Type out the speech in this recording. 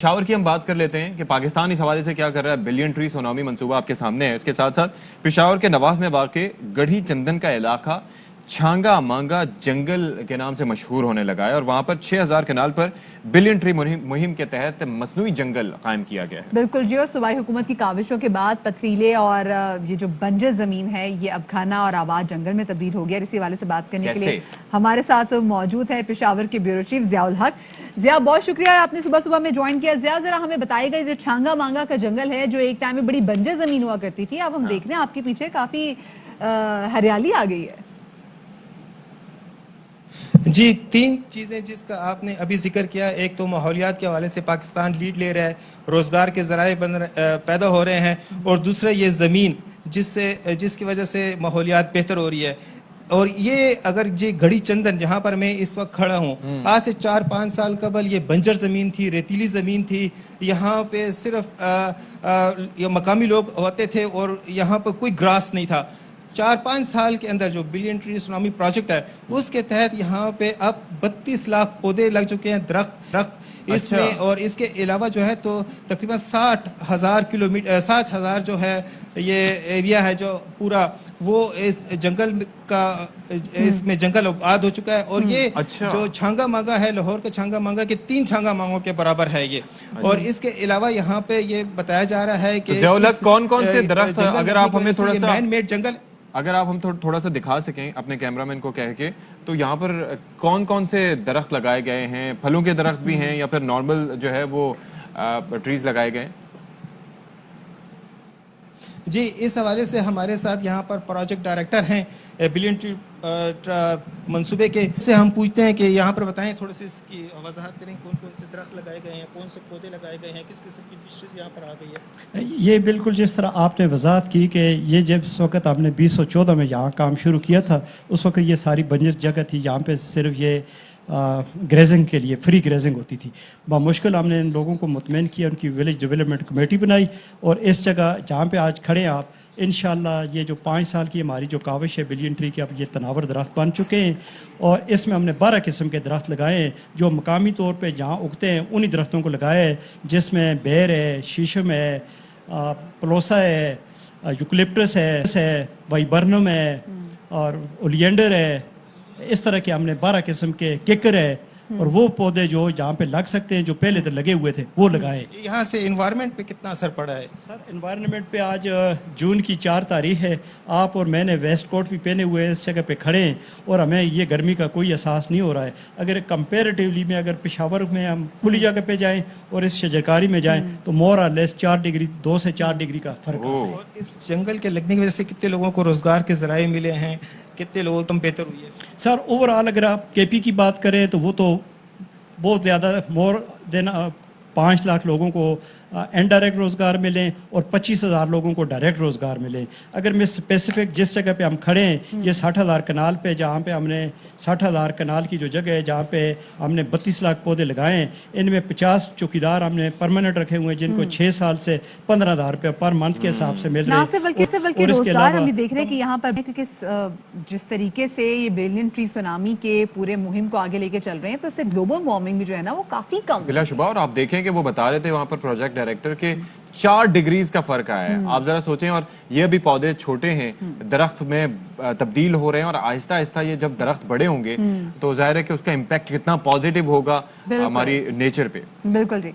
पेशावर की हम बात कर लेते हैं कि पाकिस्तान इस हवाले से क्या कर रहा है। बिलियन ट्री सोनामी मंसूबा आपके सामने है। इसके साथ साथ पेशावर के नवाफ में वाक़ गढ़ी चंदन का इलाका छांगा मांगा जंगल के नाम से मशहूर होने लगा है और वहां पर 6000 कनाल पर बिलियन ट्री मुहिम के तहत मसनूई जंगल कायम किया गया है। बिल्कुल जी, और सूबाई हुकूमत की काविशों के बाद पथरीले और ये जो बंजर जमीन है ये अब घना और आबाद जंगल में तब्दील हो गया। इसी हवाले से बात करने के लिए हमारे साथ मौजूद है पेशावर के ब्यूरो चीफ ज़ियाउल हक। ज़िया, बहुत शुक्रिया आपने सुबह सुबह में ज्वाइन किया। ज़िया, जरा हमें बताइएगा, ये छांगा मांगा का जंगल है जो एक टाइम में बड़ी बंजर जमीन हुआ करती थी, अब हम देख रहे हैं आपके पीछे काफी हरियाली आ गई है। जी, तीन चीज़ें जिसका आपने अभी जिक्र किया, एक तो माहौलियात के हवाले से पाकिस्तान लीड ले रहा है, रोज़गार के ज़राए पैदा हो रहे हैं, और दूसरा ये ज़मीन जिसकी वजह से माहौलियात बेहतर हो रही है। और ये अगर ये घड़ी चंदन जहाँ पर मैं इस वक्त खड़ा हूँ, आज से 4-5 साल कबल ये बंजर ज़मीन थी, रेतीली ज़मीन थी। यहाँ पे सिर्फ ये मकामी लोग होते थे और यहाँ पर कोई ग्रास नहीं था। 4-5 साल के अंदर जो बिलियन ट्री सुनामी प्रोजेक्ट है उसके तहत यहाँ पे अब 32 लाख पौधे लग चुके हैं, दरख्त इसमें। और इसके अलावा जो है तो तकरीबन 60,000 जो है ये एरिया है जो पूरा वो इस जंगल का इसमें जंगल आबाद हो चुका है। और ये जो छांगा मांगा है, लाहौर का छांगा मांगा के 3 छांगा मांगों के बराबर है ये। और इसके अलावा यहाँ पे ये बताया जा रहा है कि कौन कौन से दरख्त, अगर आप हमें थोड़ा सा मैन मेड जंगल, अगर आप हम थोड़ा सा दिखा सकें अपने कैमरामैन को कह के, तो यहाँ पर कौन कौन से दरख्त लगाए गए हैं? फलों के दरख्त भी हैं या फिर नॉर्मल जो है वो ट्रीज लगाए गए? जी, इस हवाले से हमारे साथ यहाँ पर प्रोजेक्ट डायरेक्टर हैं बिलियन ट्री मंसूबे के, से हम पूछते हैं कि यहाँ पर बताएं, थोड़ी सी इसकी वजाहत करें, कौन कौन से दरख्त लगाए गए हैं, कौन से पौधे लगाए गए हैं, किस किस्म की फिशरीज यहाँ पर आ गई है। ये बिल्कुल जिस तरह आपने वजाहत की कि ये जब इस वक्त आपने 2014 में यहाँ काम शुरू किया था, उस वक्त ये सारी बंजर जगह थी, यहाँ पे सिर्फ ये ग्रेजिंग के लिए फ्री ग्रेजिंग होती थी। बामुश्किल हमने इन लोगों को मुतमईन किया, उनकी विलेज डेवलपमेंट कमेटी बनाई, और इस जगह जहाँ पे आज खड़े हैं आप, इंशाल्लाह ये जो 5 साल की हमारी जो काविश है बिलियन ट्री की, अब ये तनावर दरख्त बन चुके हैं। और इसमें हमने 12 किस्म के दरख्त लगाए हैं जो मकामी तौर पे जहाँ उगते हैं उन्हीं दरख्तों को लगाए हैं, जिसमें बेर है, शीशम है, पलोसा है, यूकलिप्टस है, वाइबर्नम है और ओलियंडर है। इस तरह के हमने 12 किस्म के किकर है, और वो पौधे जो जहाँ पे लग सकते हैं, जो पहले तो लगे हुए थे, वो लगाए। यहाँ से एनवायरनमेंट पे कितना असर पड़ा है? सर, एनवायरनमेंट पे आज जून की 4 तारीख है, आप और मैंने वेस्ट कोट भी पहने हुए इस जगह पे खड़े हैं और हमें ये गर्मी का कोई एहसास नहीं हो रहा है। अगर कंपेरेटिवली में अगर पेशावर में हम खुली जगह पे जाएं और इस शजरकारी में जाएं तो मोर और लेस 2 से 4 डिग्री का फर्क है। और इस जंगल के लगने की वजह से कितने लोगों को रोजगार के जराए मिले हैं, कितने लोगों को बेहतर हुई है? सर, ओवरऑल अगर आप केपी की बात करें तो वो तो बहुत ज़्यादा, मोर देन 5 लाख लोगों को इनडायरेक्ट रोज़गार मिलें और 25,000 लोगों को डायरेक्ट रोज़गार मिलें। अगर मैं स्पेसिफिक जिस जगह पे हम खड़े हैं, ये 60,000 कनाल पे, जहाँ पे हमने 60,000 कनाल की जो जगह है जहाँ पे हमने 32 लाख पौधे लगाए हैं, इनमें 50 चौकीदार हमने परमानेंट रखे हुए हैं जिनको 6 साल से 15,000 रुपये पर मंथ के हिसाब से मिल रहे हैं। बल्कि रोजगार हम देख रहे हैं कि यहाँ पर जिस तरीके से ये बिलियन ट्री सुनामी के पूरे मुहिम को आगे लेके चल रहे हैं, तो इससे ग्लोबल वार्मिंग भी जो है ना वो काफी कम बिलाशुबा। और आप देखें कि वो बता रहे थे वहां पर प्रोजेक्ट डायरेक्टर के 4 डिग्रीज का फर्क आया है। आप जरा सोचें, और ये भी पौधे छोटे हैं, दरख्त में तब्दील हो रहे हैं, और आहिस्ता आहिस्ता ये जब दरख्त बड़े होंगे तो जाहिर है कि उसका इम्पैक्ट कितना पॉजिटिव होगा हमारी नेचर पे। बिल्कुल जी।